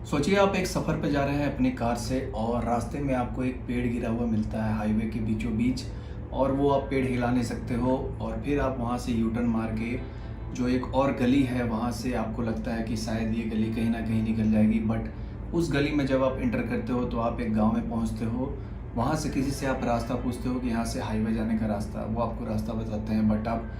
सोचिए आप एक सफ़र पे जा रहे हैं अपनी कार से और रास्ते में आपको एक पेड़ गिरा हुआ मिलता है हाईवे के बीचों बीच। और वो आप पेड़ हिला नहीं सकते हो और फिर आप वहाँ से यू टर्न मार के जो एक और गली है वहाँ से आपको लगता है कि शायद ये गली कहीं ना कहीं निकल जाएगी। बट उस गली में जब आप इंटर करते हो तो आप एक गांव में पहुँचते हो। वहाँ से किसी से आप रास्ता पूछते हो कि यहाँ से हाईवे जाने का रास्ता, वो आपको रास्ता बताते हैं। बट आप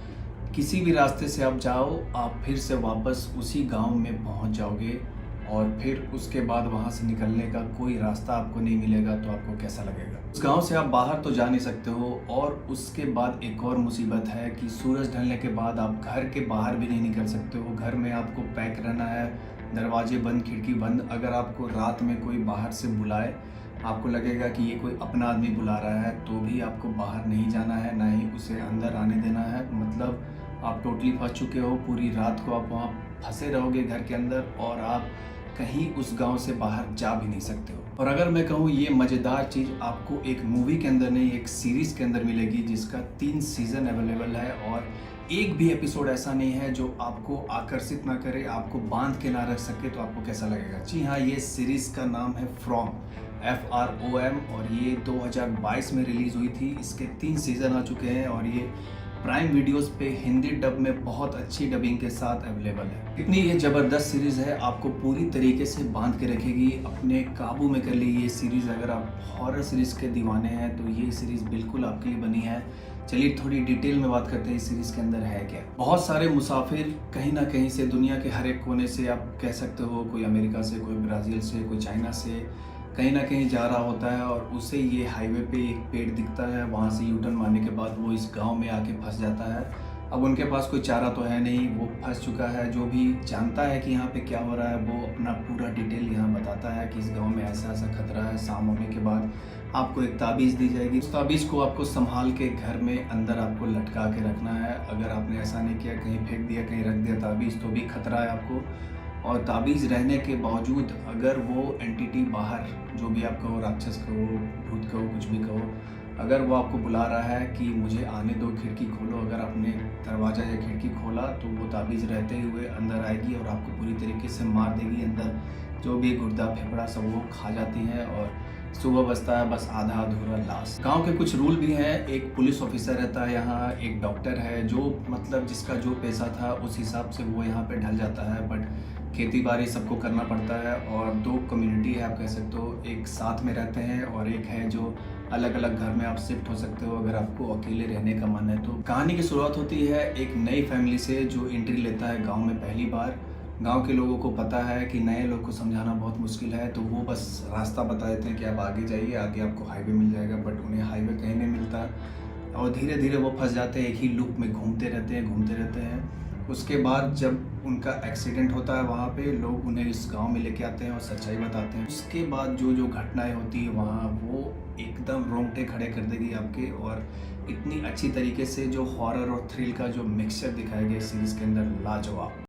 किसी भी रास्ते से आप जाओ, आप फिर से वापस उसी गांव में पहुंच जाओगे और फिर उसके बाद वहां से निकलने का कोई रास्ता आपको नहीं मिलेगा। तो आपको कैसा लगेगा? उस गांव से आप बाहर तो जा नहीं सकते हो और उसके बाद एक और मुसीबत है कि सूरज ढलने के बाद आप घर के बाहर भी नहीं निकल सकते हो। घर में आपको पैक रहना है, दरवाजे बंद, खिड़की बंद। अगर आपको रात में कोई बाहर से बुलाए, आपको लगेगा कि ये कोई अपना आदमी बुला रहा है, तो भी आपको बाहर नहीं जाना है, ना ही उसे अंदर आने देना है। मतलब आप टोटली फंस चुके हो। पूरी रात को आप वहाँ फंसे रहोगे घर के अंदर और आप कहीं उस गांव से बाहर जा भी नहीं सकते हो। और अगर मैं कहूँ, ये मज़ेदार चीज़ आपको एक मूवी के अंदर नहीं, एक सीरीज़ के अंदर मिलेगी जिसका 3 सीज़न अवेलेबल है और एक भी एपिसोड ऐसा नहीं है जो आपको आकर्षित ना करे, आपको बांध के ना रख सके। तो आपको कैसा लगेगा? जी हाँ, ये सीरीज़ का नाम है फ्रॉम, FROM, और ये 2022 में रिलीज़ हुई थी। इसके 3 सीज़न आ चुके हैं और ये प्राइम वीडियोस पे हिंदी डब में बहुत अच्छी डबिंग के साथ अवेलेबल है। इतनी ये ज़बरदस्त सीरीज़ है, आपको पूरी तरीके से बांध के रखेगी, अपने काबू में कर लेगी ये सीरीज़। अगर आप हॉरर सीरीज़ के दीवाने हैं तो ये सीरीज़ बिल्कुल आपके लिए बनी है। चलिए थोड़ी डिटेल में बात करते हैं इस सीरीज़ के अंदर है क्या। बहुत सारे मुसाफिर कहीं ना कहीं से, दुनिया के हर एक कोने से, आप कह सकते हो, कोई अमेरिका से, कोई ब्राज़ील से, कोई चाइना से, कहीं ना कहीं जा रहा होता है और उसे ये हाईवे पे एक पेड़ दिखता है। वहाँ से यू टर्न मारने के बाद वो इस गांव में आके फंस जाता है। अब उनके पास कोई चारा तो है नहीं, वो फंस चुका है। जो भी जानता है कि यहाँ पे क्या हो रहा है वो अपना पूरा डिटेल यहाँ बताता है कि इस गांव में ऐसा ऐसा खतरा है। शाम होने के बाद आपको एक ताबीज़ दी जाएगी। उस ताबीज़ को आपको संभाल के घर में अंदर आपको लटका के रखना है। अगर आपने ऐसा नहीं किया, कहीं फेंक दिया, कहीं रख दिया ताबीज़, तो भी खतरा है आपको। और ताबीज़ रहने के बावजूद अगर वो एंटिटी बाहर, जो भी आप कहो, राक्षस कहो, भूत कहो, कुछ भी कहो, अगर वो आपको बुला रहा है कि मुझे आने दो, खिड़की खोलो, अगर आपने दरवाज़ा या खिड़की खोला तो वो ताबीज़ रहते हुए अंदर आएगी और आपको पूरी तरीके से मार देगी। अंदर जो भी गुर्दा फेफड़ा सब वो खा जाती है और सुबह बचता है बस आधा अधूरा लाश। गांव के कुछ रूल भी हैं। एक पुलिस ऑफिसर रहता है यहाँ, एक डॉक्टर है, जो मतलब जिसका जो पैसा था उस हिसाब से वो यहाँ पे ढल जाता है। बट खेती बाड़ी सबको करना पड़ता है। और 2 कम्युनिटी है, आप कह सकते हो, एक साथ में रहते हैं और एक है जो अलग अलग घर में आप शिफ्ट हो सकते हो अगर आपको अकेले रहने का मन है तो। कहानी की शुरुआत होती है एक नई फैमिली से जो एंट्री लेता है गांव में पहली बार। गांव के लोगों को पता है कि नए लोग को समझाना बहुत मुश्किल है, तो वो बस रास्ता बता देते हैं कि आप आगे जाइए, आगे आपको हाईवे मिल जाएगा। बट उन्हें हाईवे कहीं नहीं मिलता और धीरे धीरे वो फंस जाते हैं, एक ही लूप में घूमते रहते हैं, घूमते रहते हैं। उसके बाद जब उनका एक्सीडेंट होता है वहाँ पे, लोग उन्हें इस गांव में लेके आते हैं और सच्चाई बताते हैं। उसके बाद जो जो घटनाएं होती है वहाँ, वो एकदम रोंगटे खड़े कर देगी आपके। और इतनी अच्छी तरीके से जो हॉरर और थ्रिल का जो मिक्सचर दिखाया गया सीरीज़ के अंदर, लाजवाब।